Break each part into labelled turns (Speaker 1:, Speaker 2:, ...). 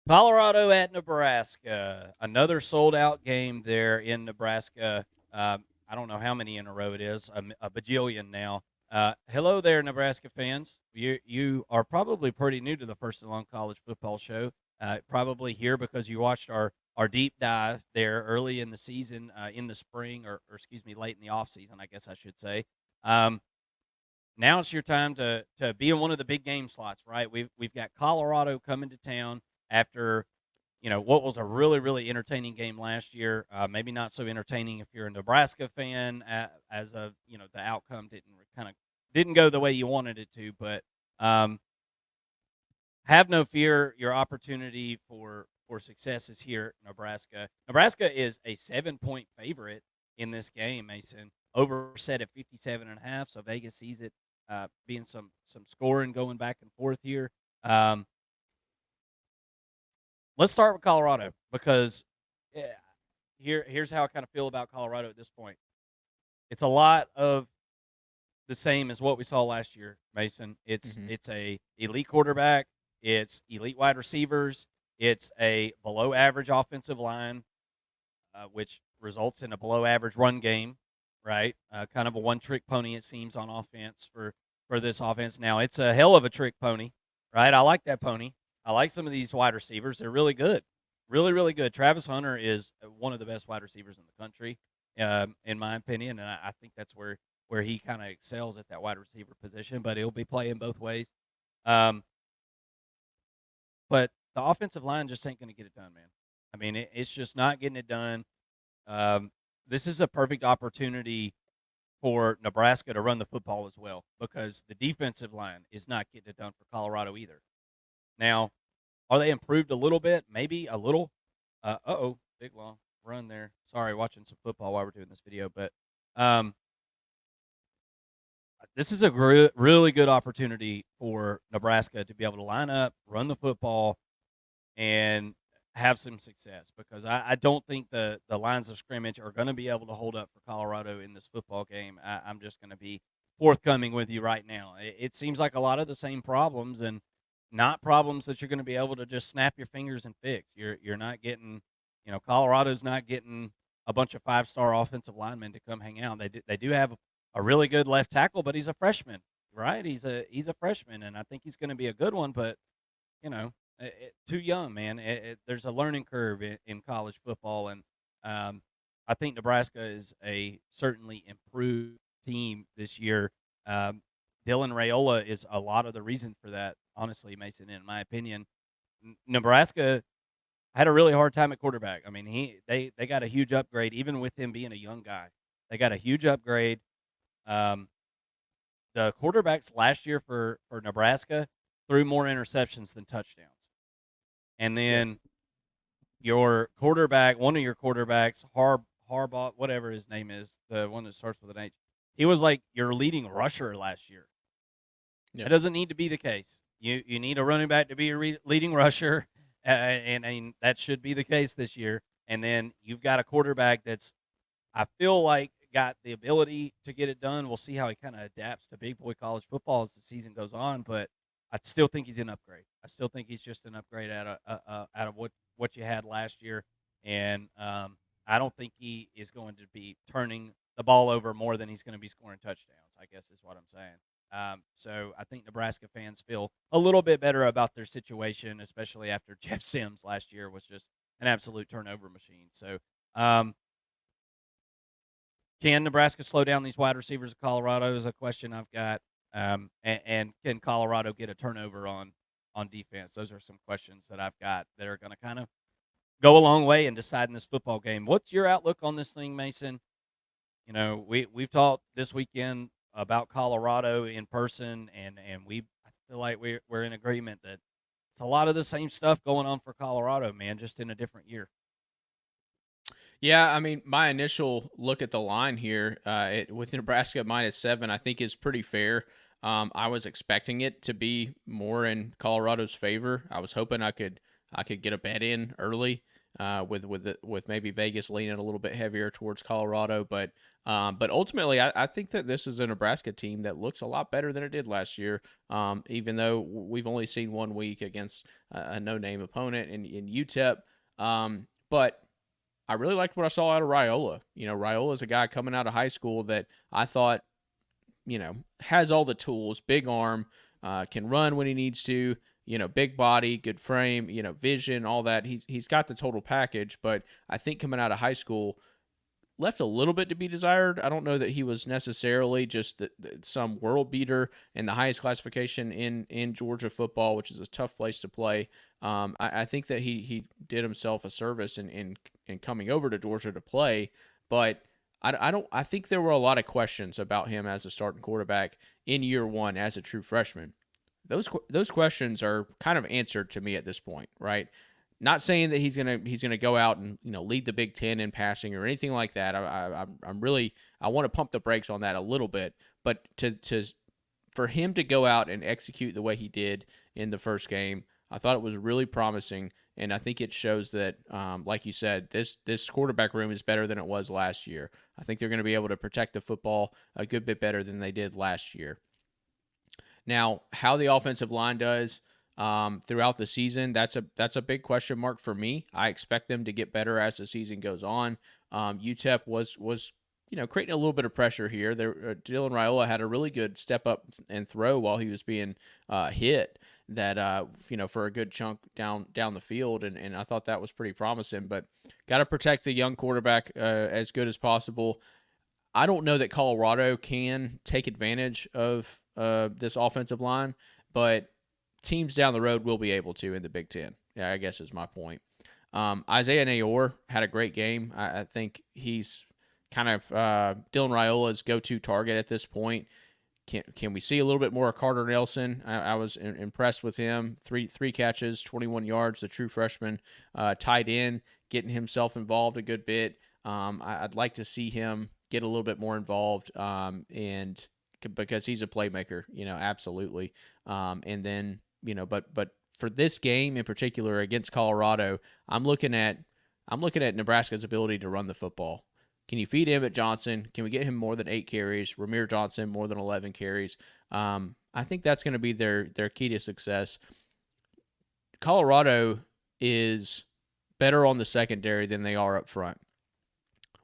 Speaker 1: Colorado at Nebraska. Another sold-out game there in Nebraska. I don't know how many in a row it is, a bajillion now. Hello there, Nebraska fans. You are probably pretty new to the First and Long College Football Show. Probably here because you watched our deep dive there early in the season, in the spring, or excuse me, late in the off season, I guess I should say. Um, Now it's your time to be in one of the big game slots, right? We've got Colorado coming to town after what was a really entertaining game last year. Maybe not so entertaining if you're a Nebraska fan, as of the outcome didn't go the way you wanted it to. But um, have no fear, your opportunity for success is here at Nebraska. Nebraska is a 7-point favorite in this game, Mason. Over set at 57.5, so Vegas sees it being some scoring going back and forth here. Um, let's start with Colorado because eh, here's how I kind of feel about Colorado at this point. It's a lot of the same as what we saw last year, Mason. It's
Speaker 2: Hmm.
Speaker 1: it's a elite quarterback, it's elite wide receivers, it's a below average offensive line, which results in a below average run game, right? Kind of a one trick pony it seems on offense for this offense. Now it's a hell of a trick pony, right? I like that pony. I like some of these wide receivers. They're really good, really good. Travis Hunter is one of the best wide receivers in the country, in my opinion, and I think that's where he kind of excels at that wide receiver position. But he'll be playing both ways. Um, but the offensive line just ain't going to get it done, man. I mean, it's just not getting it done. Um, this is a perfect opportunity for Nebraska to run the football as well because the defensive line is not getting it done for Colorado either. Now, are they improved a little bit? Maybe a little. Big long run there. Sorry, watching some football while we're doing this video, but um, this is a really good opportunity for Nebraska to be able to line up, run the football, and have some success because I don't think the lines of scrimmage are going to be able to hold up for Colorado in this football game. I'm just going to be forthcoming with you right now. It seems like a lot of the same problems and not problems that you're going to be able to just snap your fingers and fix. You're not getting, Colorado's not getting a bunch of 5-star offensive linemen to come hang out. They do have a really good left tackle, but he's a freshman, right? He's a freshman, and I think he's going to be a good one, but too young, man. There's a learning curve in college football, and I think Nebraska is a certainly improved team this year. Um, Dylan Rayola is a lot of the reason for that, honestly, Mason. In my opinion, Nebraska had a really hard time at quarterback. I mean, they got a huge upgrade, even with him being a young guy. They got a huge upgrade. Um, the quarterbacks last year for Nebraska threw more interceptions than touchdowns. And
Speaker 2: Yeah.
Speaker 1: then your quarterback, one of your quarterbacks, Harbaugh, whatever his name is, the one that starts with an H, he was like your leading rusher last year.
Speaker 2: Yeah.
Speaker 1: That doesn't need to be the case. You need a running back to be your leading rusher, and that should be the case this year. And then you've got a quarterback that's I feel like got the ability to get it done. We'll see how he kind of adapts to big boy college football as the season goes on, but I still think he's an upgrade. I still think he's just an upgrade out of what you had last year, and I don't think he is going to be turning the ball over more than he's going to be scoring touchdowns. I guess is what I'm saying. So I think Nebraska fans feel a little bit better about their situation, especially after Jeff Sims last year was just an absolute turnover machine. So um, can Nebraska slow down these wide receivers of Colorado is a question I've got. And can Colorado get a turnover on defense? Those are some questions that I've got that are going to kind of go a long way in deciding this football game. What's your outlook on this thing, Mason? We've talked this weekend about Colorado in person, and I feel like we're in agreement that it's a lot of the same stuff going on for Colorado, man, just in a different year.
Speaker 2: Yeah, I mean, my initial look at the line here, with Nebraska at -7, I think is pretty fair. I was expecting it to be more in Colorado's favor. I was hoping I could get a bet in early, with maybe Vegas leaning a little bit heavier towards Colorado, but But ultimately, I think that this is a Nebraska team that looks a lot better than it did last year, even though we've only seen 1 week against a no-name opponent in UTEP. But I really liked what I saw out of Raiola. Raiola is a guy coming out of high school that I thought, has all the tools, big arm, can run when he needs to, big body, good frame, vision, all that. He's got the total package, but I think coming out of high school left a little bit to be desired. I don't know that he was necessarily just some world beater in the highest classification in Georgia football, which is a tough place to play. I think that he did himself a service in coming over to Georgia to play, but I think there were a lot of questions about him as a starting quarterback in year one as a true freshman. Those questions are kind of answered to me at this point, right? Not saying that he's gonna go out and lead the Big Ten in passing or anything like that. I'm really, I want to pump the brakes on that a little bit, but to for him to go out and execute the way he did in the first game, I thought it was really promising, and I think it shows that, like you said, this quarterback room is better than it was last year. I think they're going to be able to protect the football a good bit better than they did last year. Now, how the offensive line does throughout the season, that's a big question mark for me. I expect them to get better as the season goes on. UTEP was creating a little bit of pressure here. Dylan Raiola had a really good step up and throw while he was being hit. That for a good chunk down the field, and I thought that was pretty promising. But got to protect the young quarterback as good as possible. I don't know that Colorado can take advantage of this offensive line, but teams down the road will be able to in the Big Ten. Yeah, I guess is my point. Isaiah Nayor had a great game. I think he's kind of Dylan Raiola's go-to target at this point. Can we see a little bit more of Carter Nelson? I was impressed with him. Three catches, 21 yards. The true freshman, tight end, getting himself involved a good bit. I'd like to see him get a little bit more involved, and because he's a playmaker, absolutely. And then, but for this game in particular against Colorado, I'm looking at Nebraska's ability to run the football. Can you feed Emmett Johnson? Can we get him more than 8 carries? Ramir Johnson more than 11 carries? I think that's going to be their key to success. Colorado is better on the secondary than they are up front,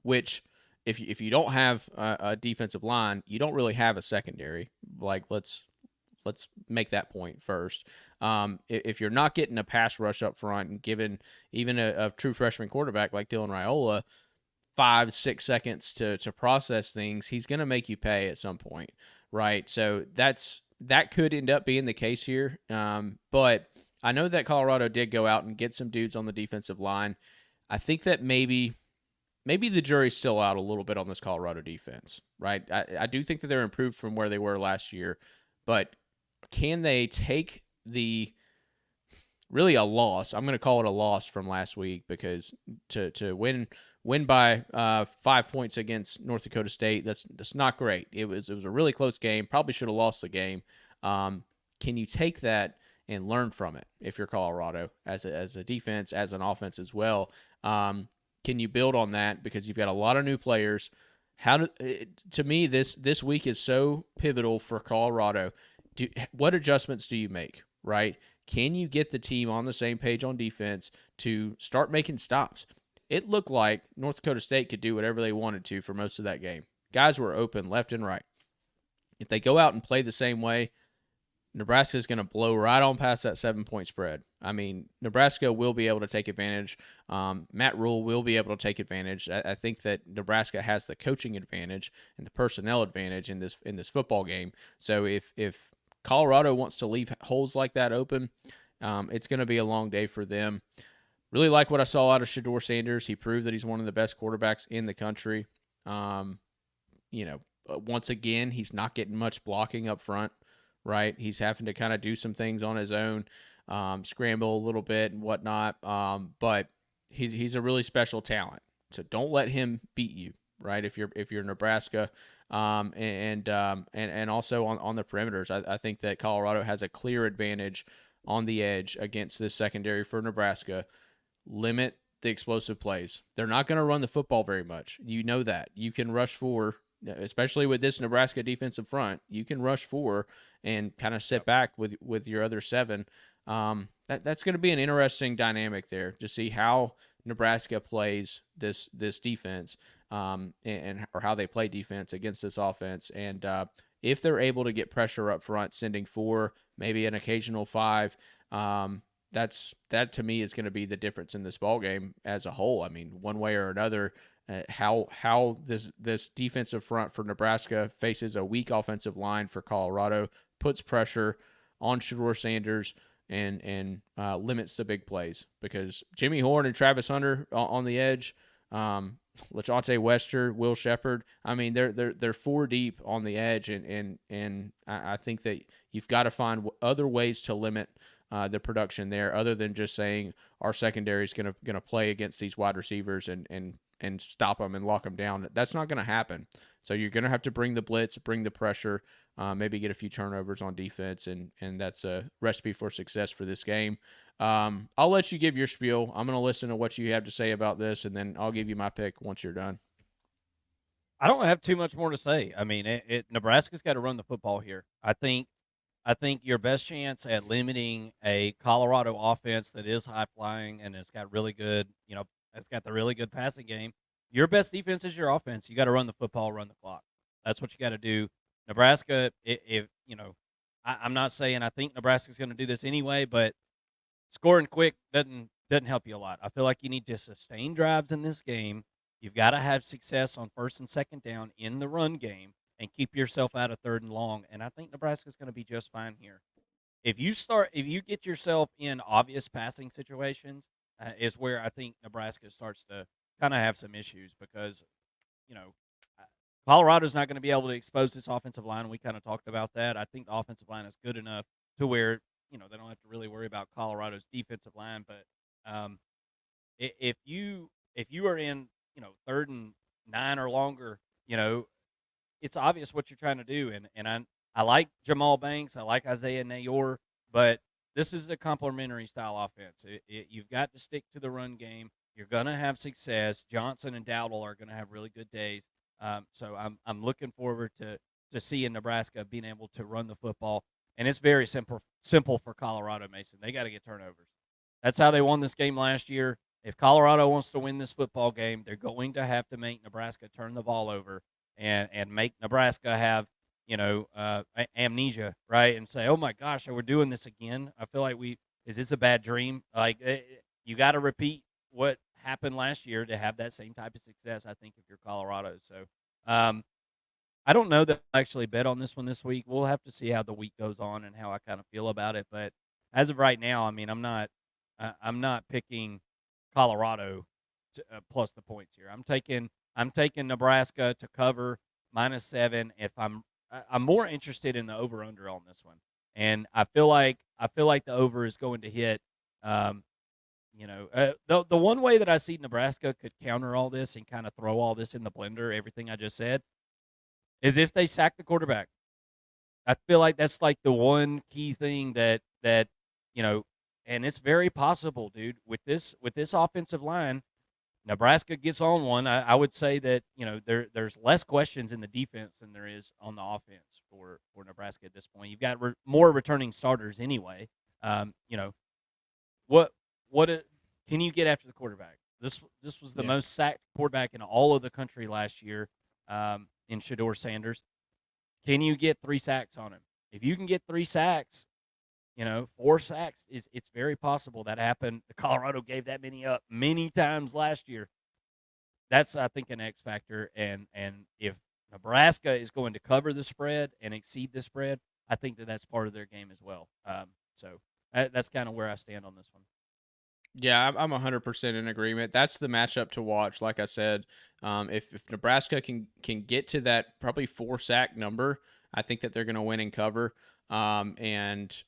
Speaker 2: which if you don't have a defensive line, you don't really have a secondary. Like let's make that point first. If you're not getting a pass rush up front and given even a true freshman quarterback like Dylan Raiola 5-6 seconds to process things, he's going to make you pay at some point, right? So that could end up being the case here. But I know that Colorado did go out and get some dudes on the defensive line. I think that maybe the jury's still out a little bit on this Colorado defense, right? I do think that they're improved from where they were last year, but can they take really a loss? I'm going to call it a loss from last week, because to win by 5 points against North Dakota State, that's not great. It was a really close game. Probably should have lost the game. Can you take that and learn from it if you're Colorado as a defense, as an offense as well? Can you build on that, because you've got a lot of new players? To me, this week is so pivotal for Colorado. What adjustments do you make, right? Can you get the team on the same page on defense to start making stops? It looked like North Dakota State could do whatever they wanted to for most of that game. Guys were open left and right. If they go out and play the same way, Nebraska is going to blow right on past that 7-point spread. I mean, Nebraska will be able to take advantage. Matt Rule will be able to take advantage. I think that Nebraska has the coaching advantage and the personnel advantage in this football game. So if Colorado wants to leave holes like that open, it's going to be a long day for them. Really like what I saw out of Shedeur Sanders. He proved that he's one of the best quarterbacks in the country. Once again, he's not getting much blocking up front, right? He's having to kind of do some things on his own, scramble a little bit and whatnot. But he's a really special talent. So don't let him beat you, right? If you're Nebraska, and also on the perimeters, I think that Colorado has a clear advantage on the edge against this secondary for Nebraska. Limit the explosive plays. They're not going to run the football very much. You know that. You can rush for especially with this Nebraska defensive front. You can rush 4 and kind of sit
Speaker 1: Yep.
Speaker 2: back with your other 7. That's going to be an interesting dynamic there to see how Nebraska plays this defense, and or how they play defense against this offense, and if they're able to get pressure up front, sending 4, maybe an occasional 5. That to me is going to be the difference in this ball game as a whole. I mean, one way or another, how this defensive front for Nebraska faces a weak offensive line for Colorado, puts pressure on Shedeur Sanders, and limits the big plays, because Jimmy Horn and Travis Hunter on the edge, LaChauncey Wester, Will Shepherd. I mean, they're 4 deep on the edge, and I think that you've got to find other ways to limit the production there, other than just saying our secondary is gonna play against these wide receivers and stop them and lock them down. That's not going to happen. So you're going to have to bring the blitz, bring the pressure, maybe get a few turnovers on defense, and that's a recipe for success for this game. I'll let you give your spiel. I'm going to listen to what you have to say about this, and then I'll give you my pick once you're done.
Speaker 1: I don't have too much more to say. I mean, Nebraska's got to run the football here. I think your best chance at limiting a Colorado offense that is high flying and it's got really good, it's got the really good passing game. Your best defense is your offense. You got to run the football, run the clock. That's what you got to do. Nebraska, if I'm not saying I think Nebraska's going to do this anyway, but scoring quick doesn't help you a lot. I feel like you need to sustain drives in this game. You've got to have success on first and second down in the run game and keep yourself out of third and long. And I think Nebraska's going to be just fine here. If you get yourself in obvious passing situations, is where I think Nebraska starts to kind of have some issues, because you know uh, Colorado's not going to be able to expose this offensive line. We kind of talked about that. I think the offensive line is good enough to where they don't have to really worry about Colorado's defensive line. But um, if you are in third and 9 or longer, it's obvious what you're trying to do. And I like Jamal Banks, I like Isaiah Nayor, but this is a complementary style offense. You've got to stick to the run game. You're going to have success. Johnson and Dowdle are going to have really good days. So I'm looking forward to seeing Nebraska being able to run the football. And it's very simple for Colorado, Mason. They got to get turnovers. That's how they won this game last year. If Colorado wants to win this football game, they're going to have to make Nebraska turn the ball over and make Nebraska have amnesia, right? And say, oh my gosh, we're doing this again. I feel like is this a bad dream? Like you got to repeat what happened last year to have that same type of success. I think if you're Colorado, so I don't know that I actually bet on this one this week. We'll have to see how the week goes on and how I kind of feel about it. But as of right now, I mean, I'm not picking Colorado plus the points here. I'm taking Nebraska to cover -7. If I'm more interested in the over under on this one, and I feel like the over is going to hit. Um, the one way that I see Nebraska could counter all this and kind of throw all this in the blender, everything I just said, is if they sack the quarterback. I feel like that's like the one key thing that you know, and it's very possible, dude. With this offensive line, Nebraska gets on one. I would say that there's less questions in the defense than there is on the offense for Nebraska at this point. You've got more returning starters anyway. You know what can you get after the quarterback? This was the
Speaker 2: Yeah.
Speaker 1: most sacked quarterback in all of the country last year, in Shedeur Sanders. Can you get 3 sacks on him? If you can get 3 sacks, 4 sacks it's very possible that happened. The Colorado gave that many up many times last year. That's, I think, an X factor. And if Nebraska is going to cover the spread and exceed the spread, I think that's part of their game as well. So that's kind of where I stand on this one.
Speaker 2: Yeah, I'm 100% in agreement. That's the matchup to watch. Like I said, if Nebraska can get to that probably 4 sack number, I think that they're going to win and cover. And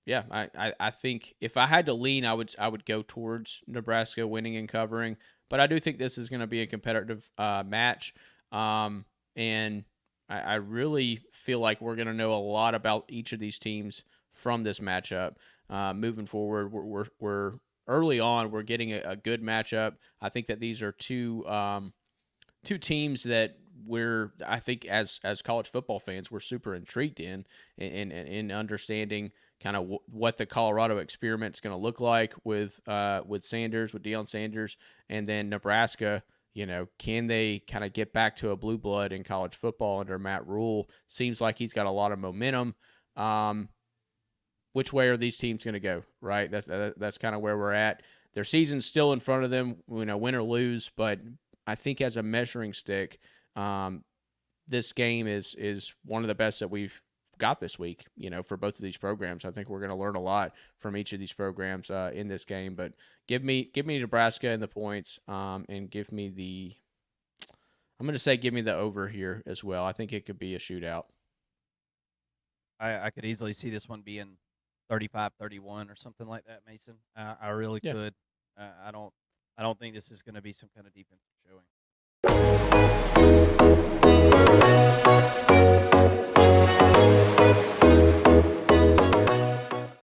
Speaker 2: Yeah, I think if I had to lean, I would go towards Nebraska winning and covering. But I do think this is going to be a competitive match. And I really feel like we're going to know a lot about each of these teams from this matchup. Moving forward, we're early on. We're getting a good matchup. I think that these are two teams that I think as college football fans, we're super intrigued in understanding kind of what the Colorado experiment is going to look like with Sanders, with Deion Sanders, and then Nebraska. Can they kind of get back to a blue blood in college football under Matt Rule? Seems like he's got a lot of momentum. Which way are these teams going to go? Right. That's kind of where we're at. Their season's still in front of them, win or lose. But I think as a measuring stick, this game is one of the best that we've got this week, for both of these programs. I think we're going to learn a lot from each of these programs in this game. But give me Nebraska and the points, and give me I'm going to say give me the over here as well. I think it could be a shootout.
Speaker 1: I could easily see this one being 35-31 or something like that, Mason. I really could. I don't think this is going to be some kind of defensive showing.